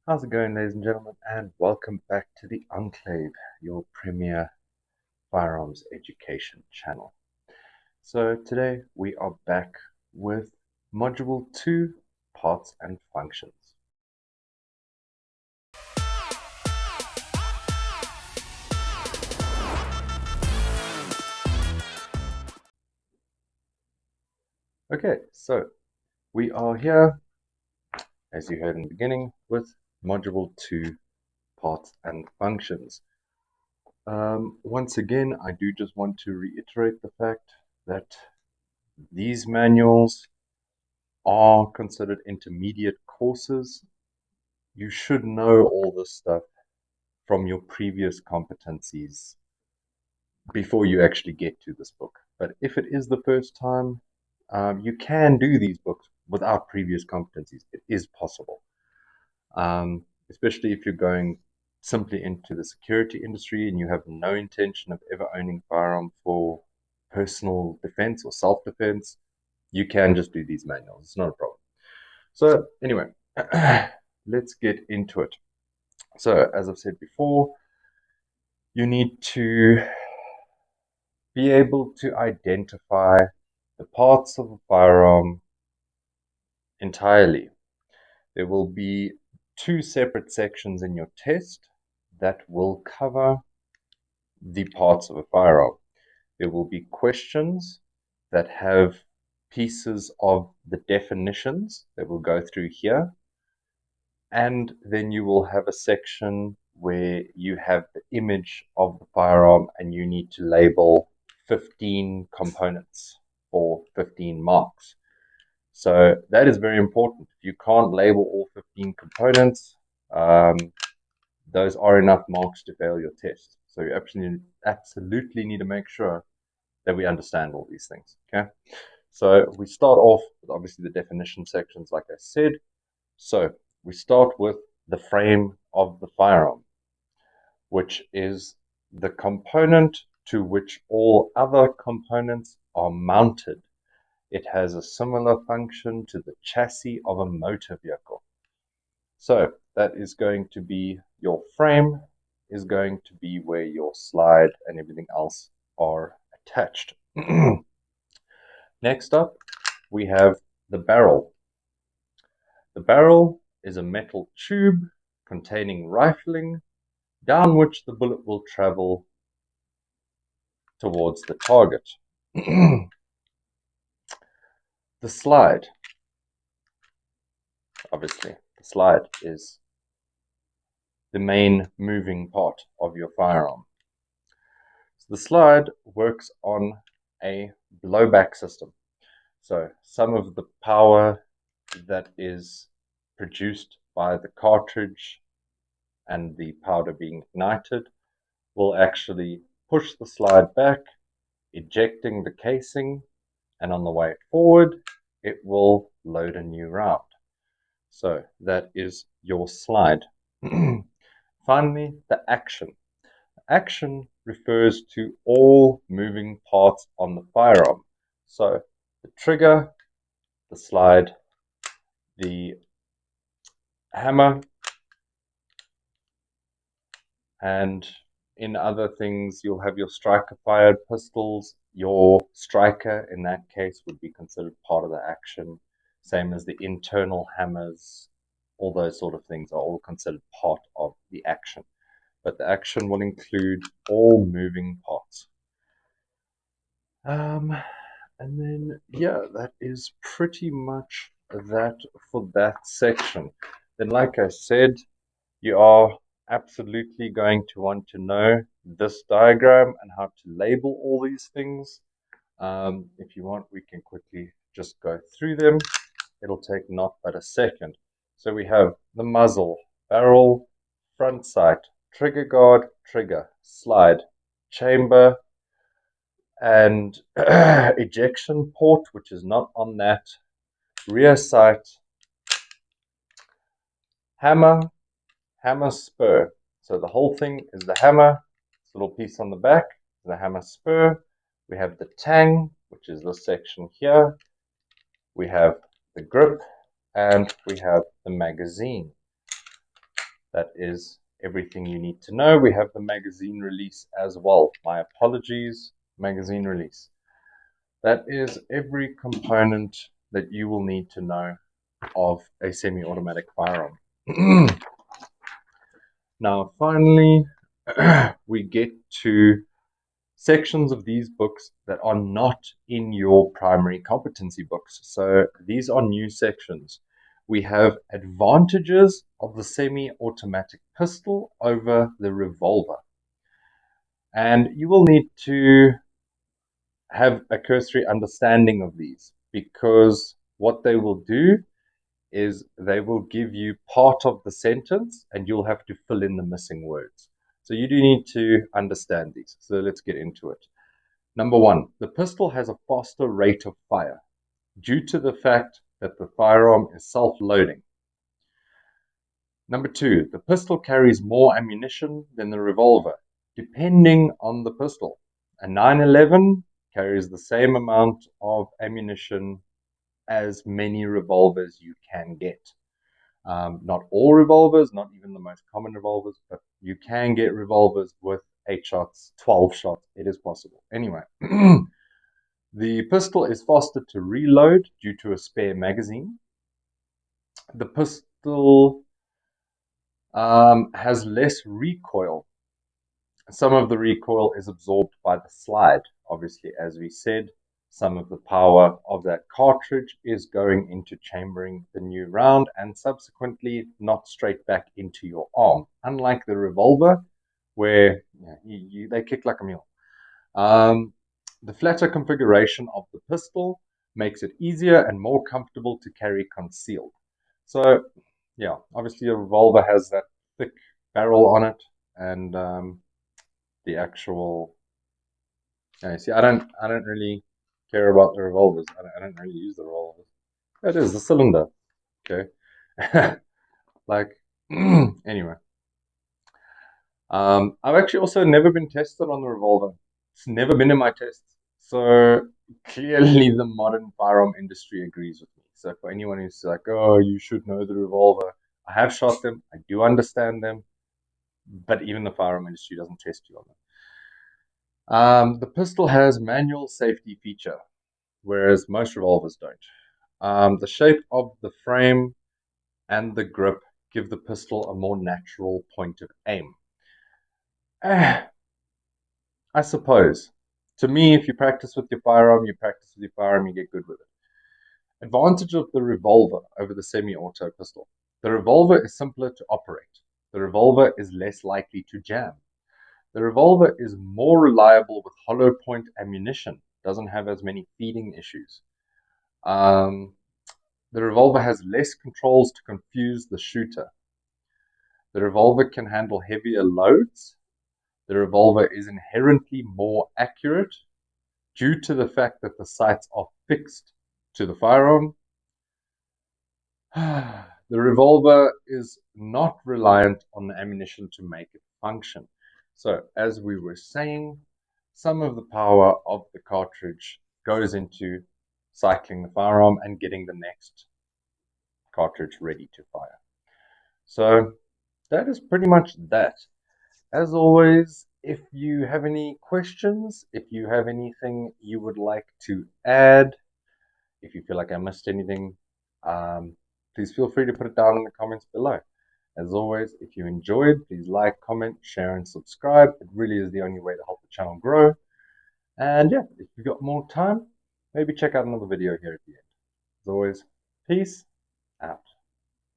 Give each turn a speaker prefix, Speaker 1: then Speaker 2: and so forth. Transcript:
Speaker 1: How's it going, ladies and gentlemen, and welcome back to the Enclave, your premier firearms education channel. So today we are back with Module 2, Parts and Functions. Okay, so we are here, as you heard in the beginning, with Module 2, Parts and Functions. Once again, I do just want to reiterate the fact that these manuals are considered intermediate courses. You should know all this stuff from your previous competencies before you actually get to this book. But if it is the first time, you can do these books without previous competencies. It is possible, especially if you're going simply into the security industry and you have no intention of ever owning a firearm for personal defense or self-defense. You can just do these manuals. It's not a problem. So anyway, let's get into it. So as I've said before, you need to be able to identify the parts of a firearm entirely. There will be two separate sections in your test that will cover the parts of a firearm. There will be questions that have pieces of the definitions that we'll go through here. And then you will have a section where you have the image of the firearm and you need to label 15 components for 15 marks. So that is very important. If you can't label all 15 components, those are enough marks to fail your test. So you absolutely need to make sure that we understand all these things. Okay. So we start off with obviously the definition sections, like I said. So we start with the frame of the firearm, which is the component to which all other components are mounted. It has a similar function to the chassis of a motor vehicle. So that is going to be your frame, is going to be where your slide and everything else are attached. Next up, we have the barrel. The barrel is a metal tube containing rifling, down which the bullet will travel towards the target. The slide, obviously, the slide is the main moving part of your firearm. So the slide works on a blowback system. So some of the power that is produced by the cartridge and the powder being ignited will actually push the slide back, ejecting the casing, and on the way forward, it will load a new round. So that is your slide. Finally, the action. Action refers to all moving parts on the firearm. So the trigger, the slide, the hammer, and in other things, you'll have your striker fired pistols. Your striker, in that case, would be considered part of the action, same as the internal hammers. All those sort of things are all considered part of the action. But the action will include all moving parts. And then, yeah, that is pretty much that for that section. Then, like I said, you are absolutely going to want to know this diagram and how to label all these things. If you want, we can quickly just go through them. It'll take not but a second. So we have the muzzle, barrel, front sight, trigger guard, trigger, slide, chamber, and ejection port, which is not on that, rear sight, hammer, hammer spur. So the whole thing is the hammer, this little piece on the back, the hammer spur. We have the tang, which is this section here. We have the grip, and we have the magazine. That is everything you need to know. We have the magazine release as well. My apologies, magazine release. That is every component that you will need to know of a semi-automatic firearm. Now, finally, we get to sections of these books that are not in your primary competency books. So these are new sections. We have advantages of the semi-automatic pistol over the revolver. And you will need to have a cursory understanding of these, because what they will do is they will give you part of the sentence and you'll have to fill in the missing words. So you do need to understand these. So let's get into it. Number one, the pistol has a faster rate of fire due to the fact that the firearm is self-loading. Number two, the pistol carries more ammunition than the revolver, depending on the pistol. A 911 carries the same amount of ammunition as many revolvers you can get. Not all revolvers, not even the most common revolvers, but you can get revolvers with 8 shots, 12 shots. It is possible. Anyway, the pistol is faster to reload due to a spare magazine. The pistol has less recoil. Some of the recoil is absorbed by the slide. Obviously, as we said, some of the power of that cartridge is going into chambering the new round and subsequently not straight back into your arm, unlike the revolver, where they kick like a mule. The flatter configuration of the pistol makes it easier and more comfortable to carry concealed. So, yeah, obviously a revolver has that thick barrel on it, and the actual. Yeah, see, I don't really care about the revolvers. I don't really use the revolvers. It is the cylinder, okay. Like, anyway. I've actually also never been tested on the revolver. It's never been in my tests. So clearly the modern firearm industry agrees with me. So for anyone who's like, oh, you should know the revolver, I have shot them, I do understand them, but even the firearm industry doesn't test you on them. The pistol has manual safety feature, whereas most revolvers don't. The shape of the frame and the grip give the pistol a more natural point of aim. I suppose. To me, if you practice with your firearm, you get good with it. Advantage of the revolver over the semi-auto pistol. The revolver is simpler to operate. The revolver is less likely to jam. The revolver is more reliable with hollow point ammunition. Doesn't have as many feeding issues. The revolver has less controls to confuse the shooter. The revolver can handle heavier loads. The revolver is inherently more accurate due to the fact that the sights are fixed to the firearm. The revolver is not reliant on the ammunition to make it function. So, as we were saying, some of the power of the cartridge goes into cycling the firearm and getting the next cartridge ready to fire. So, that is pretty much that. As always, if you have any questions, if you have anything you would like to add, if you feel like I missed anything, please feel free to put it down in the comments below. As always, if you enjoyed, please like, comment, share, and subscribe. It really is the only way to help the channel grow. And yeah, if you've got more time, maybe check out another video here at the end. As always, peace out.